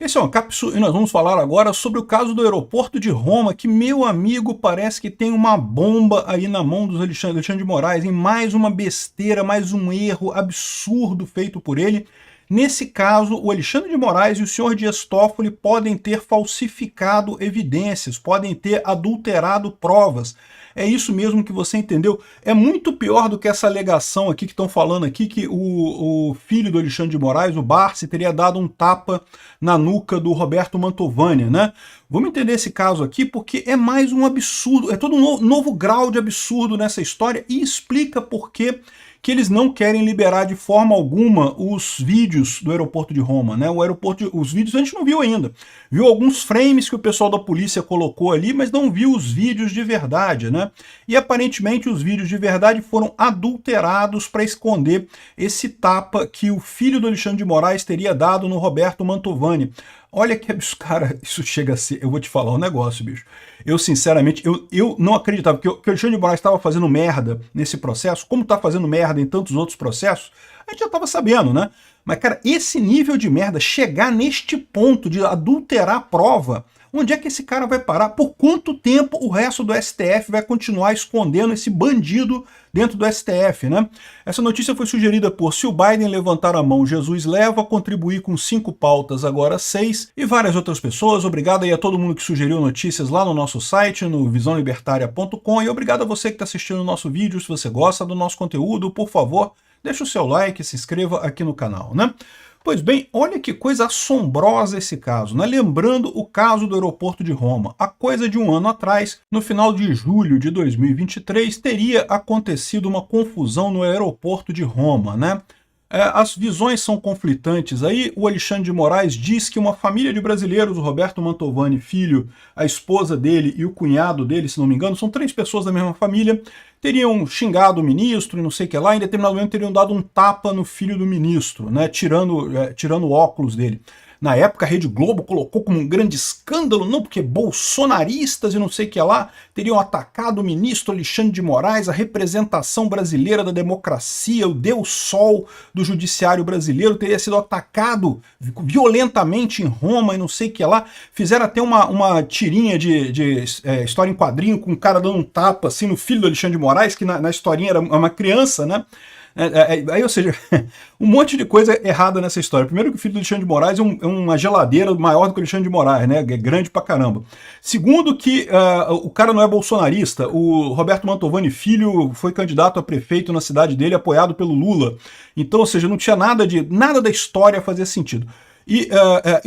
Esse é uma cápsula e nós vamos falar agora sobre o caso do aeroporto de Roma, que, meu amigo, parece que tem uma bomba aí na mão dos Alexandre de Moraes, em mais uma besteira, mais um erro absurdo feito por ele. Nesse caso, o Alexandre de Moraes e o senhor Dias Toffoli podem ter falsificado evidências, podem ter adulterado provas. É isso mesmo que você entendeu. É muito pior do que essa alegação aqui que estão falando aqui, que o filho do Alexandre de Moraes, o Barsi, teria dado um tapa na nuca do Roberto Mantovani, né? Vamos entender esse caso aqui porque é mais um absurdo, é todo um novo grau de absurdo nessa história e explica por que eles não querem liberar de forma alguma os vídeos do aeroporto de Roma, né? Os vídeos a gente não viu ainda. Viu alguns frames que o pessoal da polícia colocou ali, mas não viu os vídeos de verdade, né? E aparentemente os vídeos de verdade foram adulterados para esconder esse tapa que o filho do Alexandre de Moraes teria dado no Roberto Mantovani. Olha que absurdo, cara, isso chega a ser, eu vou te falar um negócio, bicho. Eu, sinceramente, eu não acreditava que o Alexandre de Moraes estava fazendo merda nesse processo, como está fazendo merda em tantos outros processos, a gente já estava sabendo, né? Mas, cara, esse nível de merda, chegar neste ponto de adulterar a prova, onde é que esse cara vai parar? Por quanto tempo o resto do STF vai continuar escondendo esse bandido dentro do STF, né? Essa notícia foi sugerida por Se o Biden levantar a mão, Jesus leva, contribuir com 5 pautas, agora 6, e várias outras pessoas. Obrigado aí a todo mundo que sugeriu notícias lá no nosso site, no visãolibertaria.com, e obrigado a você que está assistindo o nosso vídeo. Se você gosta do nosso conteúdo, por favor, deixa o seu like, se inscreva aqui no canal, né? Pois bem, olha que coisa assombrosa esse caso, né? Lembrando o caso do aeroporto de Roma. Há coisa de um ano atrás, no final de julho de 2023, teria acontecido uma confusão no aeroporto de Roma, né? As visões são conflitantes aí. O Alexandre de Moraes diz que uma família de brasileiros, o Roberto Mantovani, filho, a esposa dele e o cunhado dele, se não me engano, são 3 pessoas da mesma família, teriam xingado o ministro e não sei o que lá, em determinado momento teriam dado um tapa no filho do ministro, né, tirando o óculos dele. Na época, a Rede Globo colocou como um grande escândalo, não porque bolsonaristas e não sei o que lá teriam atacado o ministro Alexandre de Moraes, a representação brasileira da democracia, o Deus Sol do judiciário brasileiro, teria sido atacado violentamente em Roma e não sei o que lá. Fizeram até uma tirinha de história em quadrinho com um cara dando um tapa assim no filho do Alexandre de Moraes, que na historinha era uma criança, né? Aí, ou seja, um monte de coisa errada nessa história. Primeiro que o filho do Alexandre de Moraes é uma geladeira maior do que o Alexandre de Moraes, né? É grande pra caramba. Segundo que o cara não é bolsonarista. O Roberto Mantovani Filho foi candidato a prefeito na cidade dele, apoiado pelo Lula. Então, ou seja, não tinha nada da história fazia sentido. E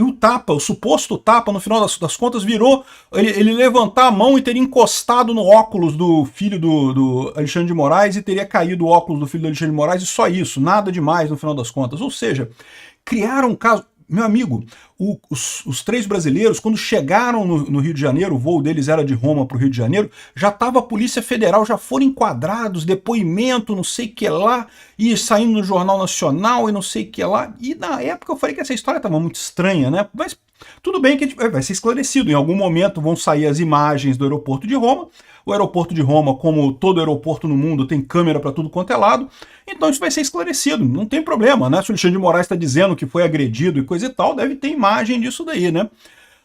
o tapa, o suposto tapa, no final das contas, virou ele levantar a mão e teria encostado no óculos do filho do Alexandre de Moraes e teria caído o óculos do filho do Alexandre de Moraes e só isso, nada demais no final das contas. Ou seja, criaram um caso... Meu amigo, os 3 brasileiros, quando chegaram no Rio de Janeiro, o voo deles era de Roma para o Rio de Janeiro, já estava a Polícia Federal, já foram enquadrados, depoimento, não sei o que lá, e saindo no Jornal Nacional e não sei o que lá. E na época eu falei que essa história estava muito estranha, né? Mas tudo bem que vai ser esclarecido. Em algum momento vão sair as imagens do aeroporto de Roma. O aeroporto de Roma, como todo aeroporto no mundo, tem câmera para tudo quanto é lado. Então isso vai ser esclarecido, não tem problema, né? Se o Alexandre de Moraes está dizendo que foi agredido e coisa e tal, deve ter imagem disso daí, né?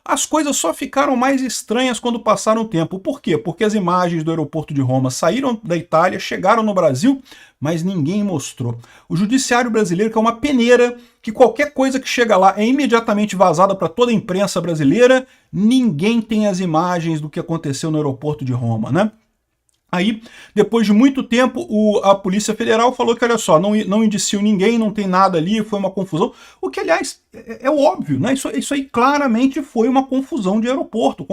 As coisas só ficaram mais estranhas quando passaram o tempo. Por quê? Porque as imagens do aeroporto de Roma saíram da Itália, chegaram no Brasil, mas ninguém mostrou. O judiciário brasileiro, que é uma peneira, que qualquer coisa que chega lá é imediatamente vazada para toda a imprensa brasileira, ninguém tem as imagens do que aconteceu no aeroporto de Roma, né? Aí, depois de muito tempo, a Polícia Federal falou que, olha só, não indiciou ninguém, não tem nada ali, foi uma confusão. O que, aliás, é óbvio, né? Isso aí claramente foi uma confusão de aeroporto.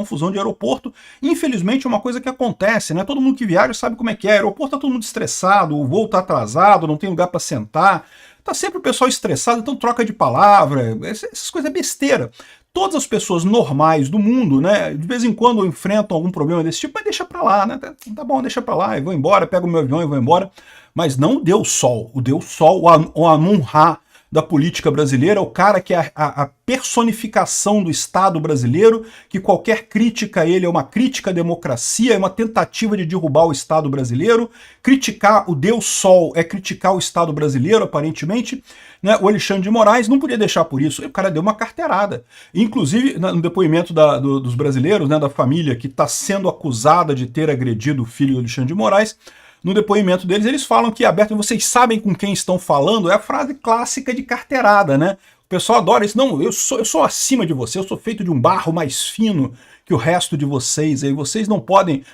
Infelizmente, é uma coisa que acontece, né? Todo mundo que viaja sabe como é que é. Aeroporto tá todo mundo estressado, o voo tá atrasado, não tem lugar para sentar. Tá sempre o pessoal estressado, então troca de palavra, essas coisas é besteira. Todas as pessoas normais do mundo, né, de vez em quando enfrentam algum problema desse tipo, mas deixa pra lá, né? Tá bom, deixa pra lá, eu vou embora, pego o meu avião e vou embora. Mas não o Deus Sol. O Deus Sol, o Amun-Ra, da política brasileira, o cara que é a personificação do Estado brasileiro, que qualquer crítica a ele é uma crítica à democracia, é uma tentativa de derrubar o Estado brasileiro. Criticar o Deus Sol é criticar o Estado brasileiro, aparentemente. Né? O Alexandre de Moraes não podia deixar por isso. O cara deu uma carteirada. Inclusive, no depoimento dos brasileiros, né, da família que está sendo acusada de ter agredido o filho do Alexandre de Moraes, no depoimento deles, eles falam que aberto, vocês sabem com quem estão falando, é a frase clássica de carteirada, né? O pessoal adora isso. Não, eu sou acima de você, eu sou feito de um barro mais fino que o resto de vocês, aí vocês não podem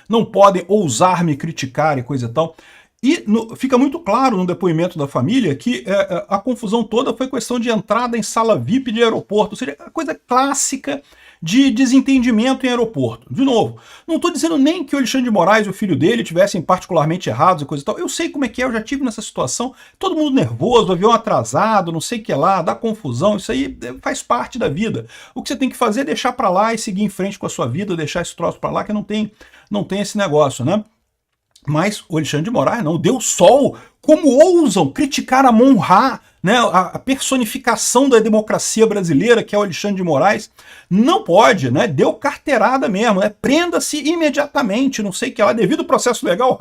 ousar me criticar e coisa e tal. E fica muito claro no depoimento da família que a confusão toda foi questão de entrada em sala VIP de aeroporto, ou seja, a coisa clássica de desentendimento em aeroporto. De novo, não estou dizendo nem que o Alexandre de Moraes e o filho dele tivessem particularmente errados e coisa e tal. Eu sei como é que é, eu já tive nessa situação. Todo mundo nervoso, avião atrasado, não sei o que lá, dá confusão, isso aí faz parte da vida. O que você tem que fazer é deixar para lá e seguir em frente com a sua vida, deixar esse troço para lá, que não tem esse negócio, né? Mas o Alexandre de Moraes não, deu sol. Como ousam criticar a Amon-Ra, né, a personificação da democracia brasileira, que é o Alexandre de Moraes? Não pode, né? Deu carteirada mesmo, né? Prenda-se imediatamente, não sei o que lá, devido ao processo legal.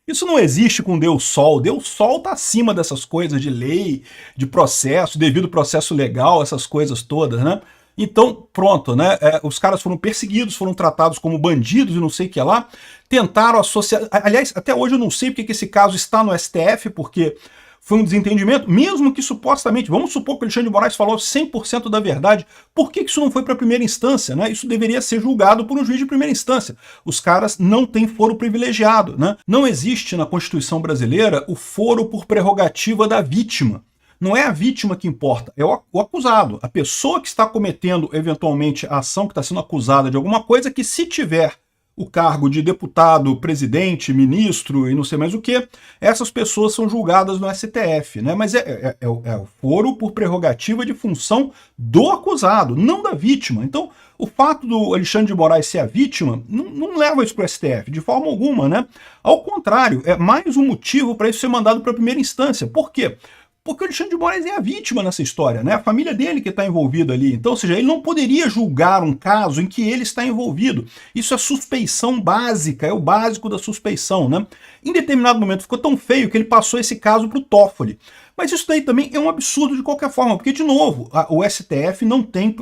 Isso não existe com Deus Sol. Deus Sol está acima dessas coisas de lei, de processo, devido ao processo legal, essas coisas todas, né? Então, pronto, né? Os caras foram perseguidos, foram tratados como bandidos e não sei o que lá, tentaram associar... Aliás, até hoje eu não sei porque que esse caso está no STF, porque foi um desentendimento, mesmo que supostamente, vamos supor que o Alexandre de Moraes falou 100% da verdade, por que isso não foi para a primeira instância, né? Isso deveria ser julgado por um juiz de primeira instância. Os caras não têm foro privilegiado, né? Não existe na Constituição brasileira o foro por prerrogativa da vítima. Não é a vítima que importa, é o acusado. A pessoa que está cometendo, eventualmente, a ação, que está sendo acusada de alguma coisa, que se tiver o cargo de deputado, presidente, ministro e não sei mais o que, essas pessoas são julgadas no STF, né? Mas é o foro por prerrogativa de função do acusado, não da vítima. Então, o fato do Alexandre de Moraes ser a vítima não leva isso para o STF, de forma alguma, né? Ao contrário, é mais um motivo para isso ser mandado para a primeira instância. Por quê? Porque o Alexandre de Moraes é a vítima nessa história, né? A família dele que está envolvida ali. Então, ou seja, ele não poderia julgar um caso em que ele está envolvido. Isso é suspeição básica, é o básico da suspeição, né? Em determinado momento ficou tão feio que ele passou esse caso para o Toffoli. Mas isso daí também é um absurdo de qualquer forma, porque, de novo, o STF não tem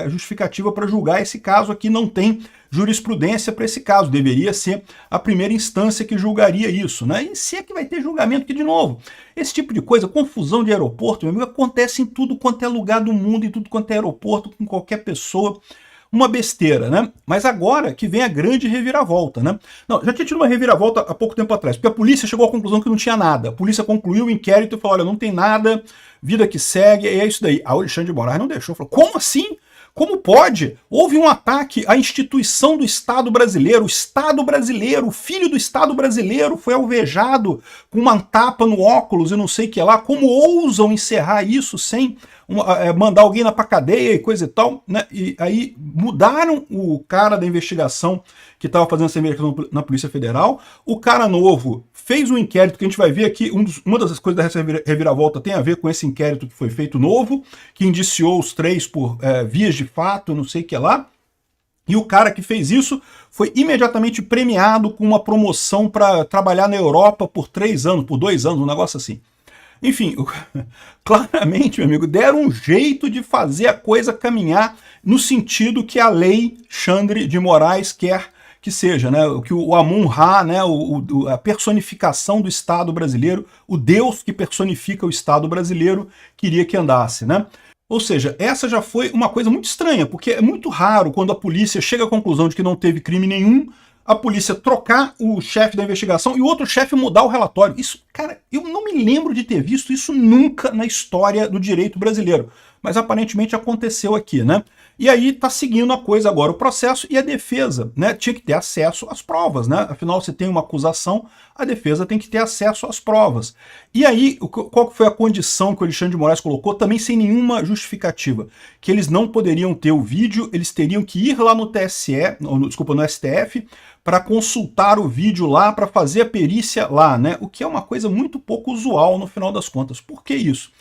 justificativa para julgar esse caso aqui, não tem jurisprudência para esse caso. Deveria ser a primeira instância que julgaria isso, né? E se é que vai ter julgamento, que, de novo, esse tipo de coisa, confusão de aeroporto, meu amigo, acontece em tudo quanto é lugar do mundo, em tudo quanto é aeroporto, com qualquer pessoa. Uma besteira, né? Mas agora que vem a grande reviravolta, né? Não, já tinha tido uma reviravolta há pouco tempo atrás, porque a polícia chegou à conclusão que não tinha nada. A polícia concluiu o inquérito e falou, olha, não tem nada, vida que segue, e é isso daí. A Alexandre de Moraes não deixou, falou, como assim? Como pode? Houve um ataque à instituição do Estado brasileiro, o Estado brasileiro, o filho do Estado brasileiro foi alvejado com uma tapa no óculos e não sei o que lá. Como ousam encerrar isso sem mandar alguém pra cadeia e coisa e tal, né? E aí mudaram o cara da investigação que estava fazendo essa investigação na Polícia Federal. O cara novo fez um inquérito que a gente vai ver aqui. Uma das coisas dessa reviravolta tem a ver com esse inquérito que foi feito novo, que indiciou os três por vias de fato, não sei o que lá. E o cara que fez isso foi imediatamente premiado com uma promoção para trabalhar na Europa por 3 anos, por 2 anos, um negócio assim. Enfim, claramente, meu amigo, deram um jeito de fazer a coisa caminhar no sentido que a lei Alexandre de Moraes quer que seja, né? Que o Amon-Ra, né? A personificação do Estado brasileiro, o Deus que personifica o Estado brasileiro, queria que andasse, né? Ou seja, essa já foi uma coisa muito estranha, porque é muito raro quando a polícia chega à conclusão de que não teve crime nenhum, a polícia trocar o chefe da investigação e o outro chefe mudar o relatório. Isso, cara, eu não me lembro de ter visto isso nunca na história do direito brasileiro. Mas aparentemente aconteceu aqui, né? E aí tá seguindo a coisa agora, o processo, e a defesa, né, tinha que ter acesso às provas, né? Afinal, se tem uma acusação, a defesa tem que ter acesso às provas. E aí, qual foi a condição que o Alexandre de Moraes colocou, também sem nenhuma justificativa? Que eles não poderiam ter o vídeo, eles teriam que ir lá no TSE, desculpa, no STF, para consultar o vídeo lá, para fazer a perícia lá, né? O que é uma coisa muito pouco usual no final das contas. Por que isso?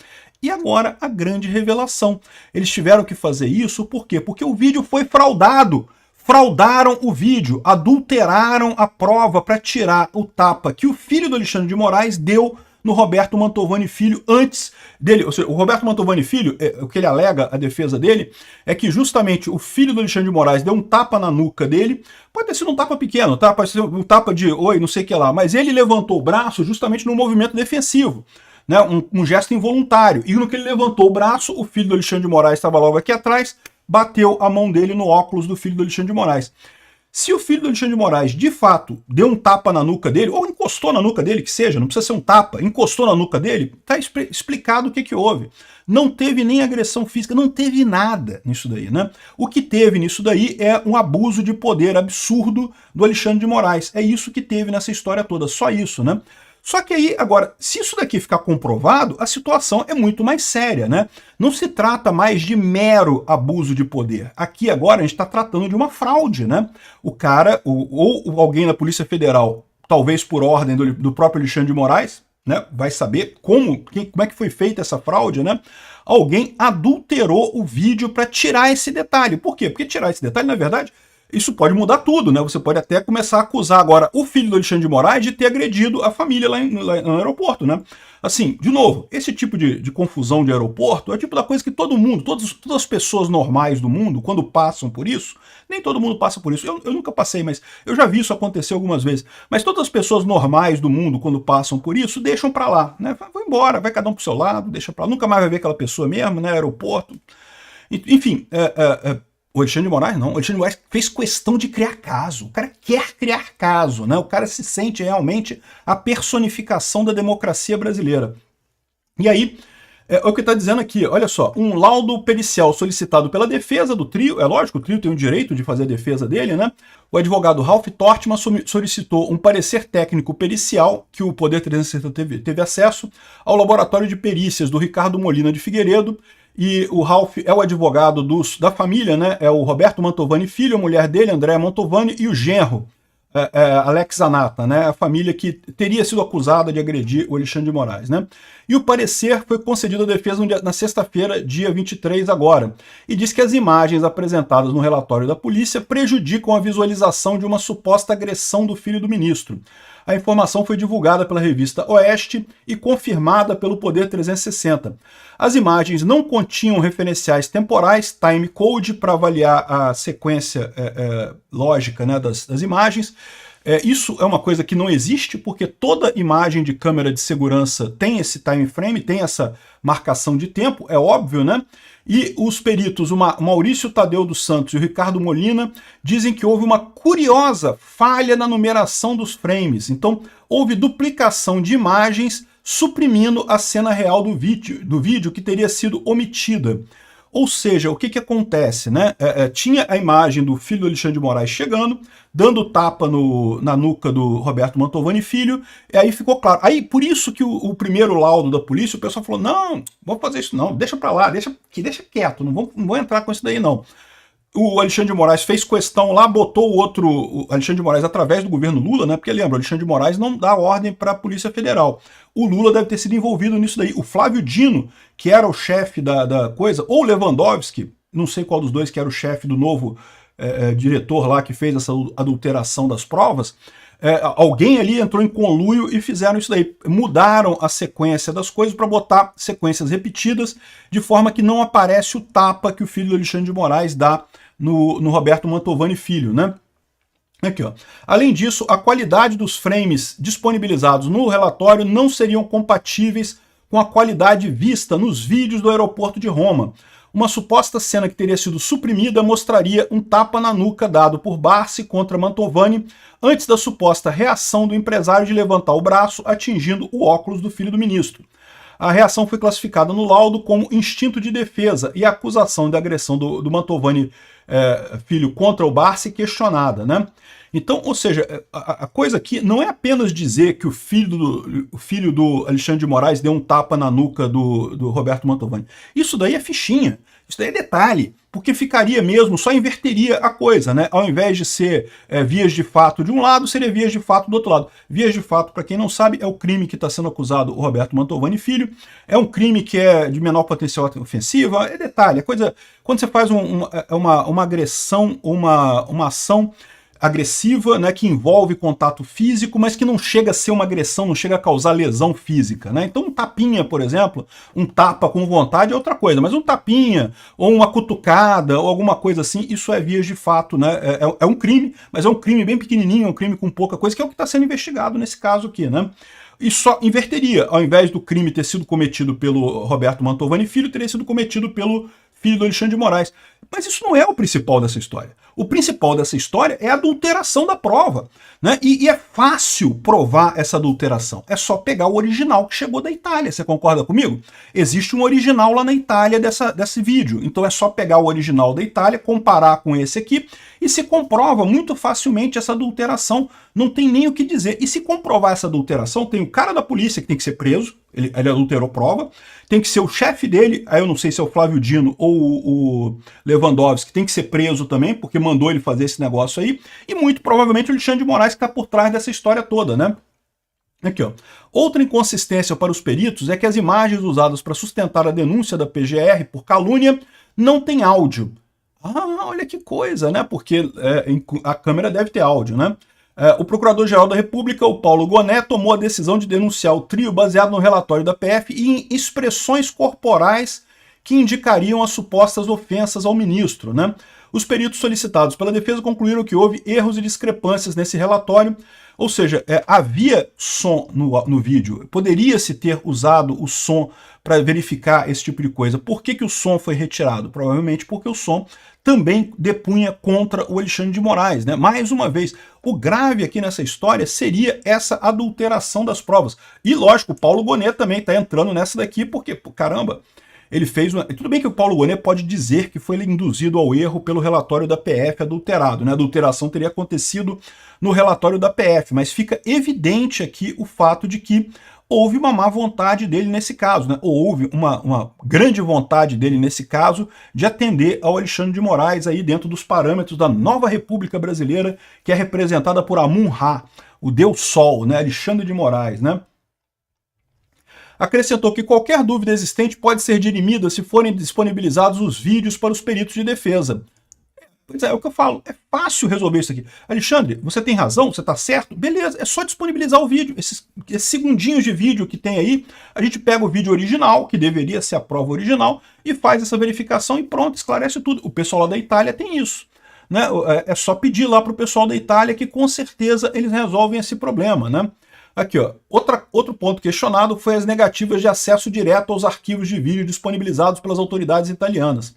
E agora a grande revelação. Eles tiveram que fazer isso por quê? Porque o vídeo foi fraudado. Fraudaram o vídeo, adulteraram a prova para tirar o tapa que o filho do Alexandre de Moraes deu no Roberto Mantovani Filho antes dele. Ou seja, o Roberto Mantovani Filho, o que ele alega, a defesa dele, é que justamente o filho do Alexandre de Moraes deu um tapa na nuca dele, pode ter sido um tapa pequeno, tá? Pode ser um tapa de oi, não sei o que lá, mas ele levantou o braço justamente no movimento defensivo. Né, um gesto involuntário. E no que ele levantou o braço, o filho do Alexandre de Moraes estava logo aqui atrás, bateu a mão dele no óculos do filho do Alexandre de Moraes. Se o filho do Alexandre de Moraes, de fato, deu um tapa na nuca dele, ou encostou na nuca dele, que seja, não precisa ser um tapa, encostou na nuca dele, está explicado o que houve. Não teve nem agressão física, não teve nada nisso daí, né? O que teve nisso daí é um abuso de poder absurdo do Alexandre de Moraes. É isso que teve nessa história toda, só isso, né? Só que aí, agora, se isso daqui ficar comprovado, a situação é muito mais séria, né? Não se trata mais de mero abuso de poder. Aqui agora a gente está tratando de uma fraude, né? O cara, ou alguém na Polícia Federal, talvez por ordem do próprio Alexandre de Moraes, né? Vai saber como é que foi feita essa fraude, né? Alguém adulterou o vídeo para tirar esse detalhe. Por quê? Porque tirar esse detalhe, na verdade, isso pode mudar tudo, né? Você pode até começar a acusar agora o filho do Alexandre de Moraes de ter agredido a família lá no aeroporto, né? Assim, de novo, esse tipo de confusão de aeroporto é o tipo da coisa que todo mundo, todas as pessoas normais do mundo, quando passam por isso, nem todo mundo passa por isso. Eu nunca passei, mas eu já vi isso acontecer algumas vezes. Mas todas as pessoas normais do mundo, quando passam por isso, deixam pra lá, né? Vai embora, vai cada um pro seu lado, deixa pra lá. Nunca mais vai ver aquela pessoa mesmo, né? Aeroporto. Enfim, o Alexandre de Moraes não, o Alexandre de Moraes fez questão de criar caso, o cara quer criar caso, né? O cara se sente realmente a personificação da democracia brasileira. E aí, é o que está dizendo aqui, olha só, um laudo pericial solicitado pela defesa do trio, é lógico, o trio tem o direito de fazer a defesa dele, né? O advogado Ralph Tortman solicitou um parecer técnico pericial, que o Poder 360 teve acesso, ao laboratório de perícias do Ricardo Molina de Figueiredo. E o Ralph é o advogado da família, né? É o Roberto Mantovani Filho, a mulher dele, Andréa Mantovani, e o genro, Alex Zanata, né? A família que teria sido acusada de agredir o Alexandre de Moraes, né? E o parecer foi concedido à defesa na sexta-feira, dia 23 agora, e diz que as imagens apresentadas no relatório da polícia prejudicam a visualização de uma suposta agressão do filho do ministro. A informação foi divulgada pela revista Oeste e confirmada pelo Poder 360. As imagens não continham referenciais temporais, timecode, para avaliar a sequência lógica, né, das imagens. Isso é uma coisa que não existe, porque toda imagem de câmera de segurança tem esse time frame, tem essa marcação de tempo, é óbvio, né? E os peritos, o Maurício Tadeu dos Santos e o Ricardo Molina, dizem que houve uma curiosa falha na numeração dos frames. Então, houve duplicação de imagens, suprimindo a cena real do vídeo que teria sido omitida. Ou seja, o que acontece, né? Tinha a imagem do filho do Alexandre de Moraes chegando, dando tapa na nuca do Roberto Mantovani Filho, e aí ficou claro. Aí, por isso que o primeiro laudo da polícia, o pessoal falou, não, vamos fazer isso não, deixa pra lá, deixa quieto, não vou entrar com isso daí não. O Alexandre de Moraes fez questão lá, botou o Alexandre de Moraes através do governo Lula, né? Porque lembra, o Alexandre de Moraes não dá ordem para a Polícia Federal. O Lula deve ter sido envolvido nisso daí. O Flávio Dino, que era o chefe da coisa, ou Lewandowski, não sei qual dos dois que era o chefe do novo diretor lá que fez essa adulteração das provas, alguém ali entrou em conluio e fizeram isso daí. Mudaram a sequência das coisas para botar sequências repetidas, de forma que não aparece o tapa que o filho do Alexandre de Moraes dá no Roberto Mantovani Filho, né? Aqui, ó. Além disso, a qualidade dos frames disponibilizados no relatório não seriam compatíveis com a qualidade vista nos vídeos do aeroporto de Roma. Uma suposta cena que teria sido suprimida mostraria um tapa na nuca dado por Barsi contra Mantovani antes da suposta reação do empresário de levantar o braço atingindo o óculos do filho do ministro. A reação foi classificada no laudo como instinto de defesa e a acusação de agressão do Mantovani Filho contra o Barsi questionada, né? Então, ou seja, a coisa aqui não é apenas dizer que o filho do Alexandre de Moraes deu um tapa na nuca do Roberto Mantovani. Isso daí é fichinha, isso daí é detalhe, porque ficaria mesmo, só inverteria a coisa, né? Ao invés de ser vias de fato de um lado, seria vias de fato do outro lado. Vias de fato, para quem não sabe, é o crime que está sendo acusado o Roberto Mantovani Filho, é um crime que é de menor potencial ofensiva, é detalhe, é coisa... Quando você faz uma agressão, uma ação agressiva, né, que envolve contato físico, mas que não chega a ser uma agressão, não chega a causar lesão física, né? Então um tapinha, por exemplo, um tapa com vontade é outra coisa, mas um tapinha, ou uma cutucada, ou alguma coisa assim, isso é vias de fato, né? É um crime, mas é um crime bem pequenininho, é um crime com pouca coisa, que é o que está sendo investigado nesse caso aqui, né? E só inverteria, ao invés do crime ter sido cometido pelo Roberto Mantovani Filho, teria sido cometido pelo filho do Alexandre de Moraes. Mas isso não é o principal dessa história. O principal dessa história é a adulteração da prova, né? E é fácil provar essa adulteração. É só pegar o original que chegou da Itália. Você concorda comigo? Existe um original lá na Itália desse vídeo. Então é só pegar o original da Itália, comparar com esse aqui, e se comprova muito facilmente essa adulteração. Não tem nem o que dizer. E se comprovar essa adulteração, tem o cara da polícia que tem que ser preso, ele adulterou prova, tem que ser o chefe dele, aí eu não sei se é o Flávio Dino ou o Lewandowski, que tem que ser preso também, porque mandou ele fazer esse negócio aí, e muito provavelmente o Alexandre de Moraes que está por trás dessa história toda, né? Aqui, ó. Outra inconsistência para os peritos é que as imagens usadas para sustentar a denúncia da PGR por calúnia não têm áudio. Ah, olha que coisa, né? Porque a câmera deve ter áudio, né? O Procurador-Geral da República, o Paulo Gonet, tomou a decisão de denunciar o trio baseado no relatório da PF e em expressões corporais que indicariam as supostas ofensas ao ministro, né? Os peritos solicitados pela defesa concluíram que houve erros e discrepâncias nesse relatório, ou seja, havia som no vídeo, poderia-se ter usado o som para verificar esse tipo de coisa. Por que o som foi retirado? Provavelmente porque o som também depunha contra o Alexandre de Moraes, né? Mais uma vez, o grave aqui nessa história seria essa adulteração das provas. E lógico, o Paulo Gonet também está entrando nessa daqui, porque, caramba, ele fez uma... Tudo bem que o Paulo Gonet pode dizer que foi induzido ao erro pelo relatório da PF adulterado, né? A adulteração teria acontecido no relatório da PF, mas fica evidente aqui o fato de que houve uma má vontade dele nesse caso, né? Ou houve uma grande vontade dele nesse caso de atender ao Alexandre de Moraes aí dentro dos parâmetros da nova República Brasileira, que é representada por Amun-Ra, o Deus Sol, né? Alexandre de Moraes, né? Acrescentou que qualquer dúvida existente pode ser dirimida se forem disponibilizados os vídeos para os peritos de defesa. Pois é o que eu falo, é fácil resolver isso aqui. Alexandre, você tem razão, você está certo? Beleza, é só disponibilizar o vídeo. Esses segundinhos de vídeo que tem aí, a gente pega o vídeo original, que deveria ser a prova original, e faz essa verificação e pronto, esclarece tudo. O pessoal lá da Itália tem isso, né? É só pedir lá para o pessoal da Itália que com certeza eles resolvem esse problema, né? Aqui, ó, outro ponto questionado foi as negativas de acesso direto aos arquivos de vídeo disponibilizados pelas autoridades italianas.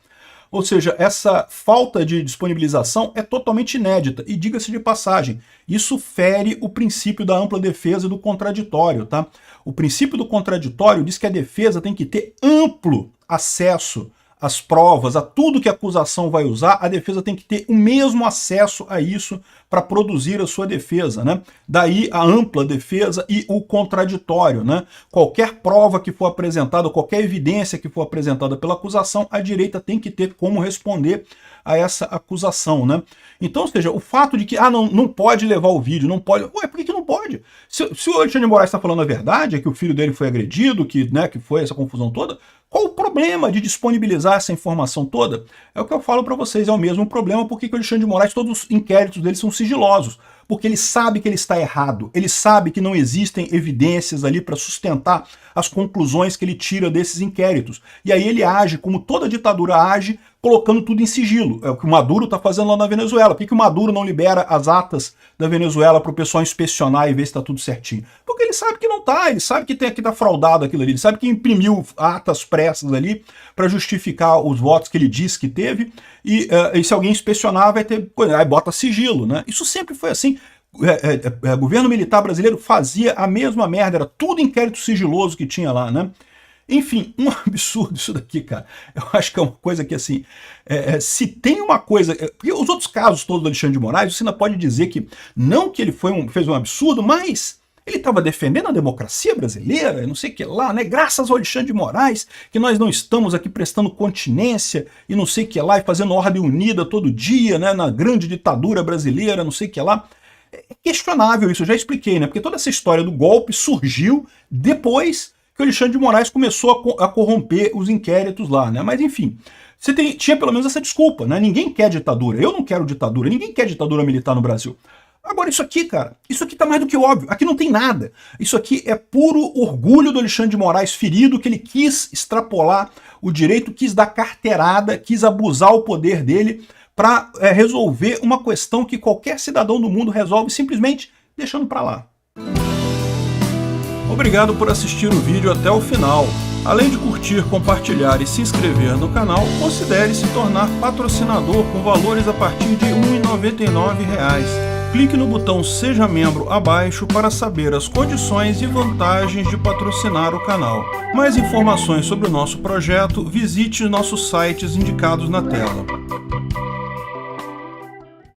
Ou seja, essa falta de disponibilização é totalmente inédita. E diga-se de passagem, isso fere o princípio da ampla defesa e do contraditório, tá? O princípio do contraditório diz que a defesa tem que ter amplo acesso às provas, a tudo que a acusação vai usar, a defesa tem que ter o mesmo acesso a isso para produzir a sua defesa, né? Daí a ampla defesa e o contraditório, né? Qualquer prova que for apresentada, qualquer evidência que for apresentada pela acusação, a direita tem que ter como responder a essa acusação, né? Então, ou seja, o fato de que, não pode levar o vídeo, não pode... Ué, por que não pode? Se o Alexandre de Moraes está falando a verdade, é que o filho dele foi agredido, que foi essa confusão toda, qual o problema de disponibilizar essa informação toda? É o que eu falo para vocês, é o mesmo problema porque o Alexandre de Moraes, todos os inquéritos dele são sigilosos, porque ele sabe que ele está errado, ele sabe que não existem evidências ali para sustentar as conclusões que ele tira desses inquéritos. E aí ele age, como toda ditadura age, colocando tudo em sigilo. É o que o Maduro está fazendo lá na Venezuela. Por que o Maduro não libera as atas da Venezuela para o pessoal inspecionar e ver se está tudo certinho? Porque ele sabe que não está, ele sabe que está fraudado aquilo ali, ele sabe que imprimiu atas pressas ali para justificar os votos que ele diz que teve, e se alguém inspecionar vai ter, aí bota sigilo, né? Isso sempre foi assim. O governo militar brasileiro fazia a mesma merda, era tudo inquérito sigiloso que tinha lá, né? Enfim, um absurdo isso daqui, cara. Eu acho que é uma coisa que, assim, se tem uma coisa... Porque os outros casos todos do Alexandre de Moraes, você ainda pode dizer que, não que ele fez um absurdo, mas ele estava defendendo a democracia brasileira, não sei o que lá, né? Graças ao Alexandre de Moraes, que nós não estamos aqui prestando continência e não sei o que lá, e fazendo ordem unida todo dia, né? Na grande ditadura brasileira, não sei o que lá. É questionável isso, eu já expliquei, né? Porque toda essa história do golpe surgiu depois que o Alexandre de Moraes começou a corromper os inquéritos lá, né? Mas enfim, tinha pelo menos essa desculpa, né? Ninguém quer ditadura, eu não quero ditadura, ninguém quer ditadura militar no Brasil. Agora isso aqui, cara, isso aqui tá mais do que óbvio, aqui não tem nada. Isso aqui é puro orgulho do Alexandre de Moraes ferido, que ele quis extrapolar o direito, quis dar carteirada, quis abusar o poder dele para resolver uma questão que qualquer cidadão do mundo resolve simplesmente deixando para lá. Obrigado por assistir o vídeo até o final. Além de curtir, compartilhar e se inscrever no canal, considere se tornar patrocinador com valores a partir de R$ 1,99. Clique no botão Seja Membro abaixo para saber as condições e vantagens de patrocinar o canal. Mais informações sobre o nosso projeto, visite nossos sites indicados na tela.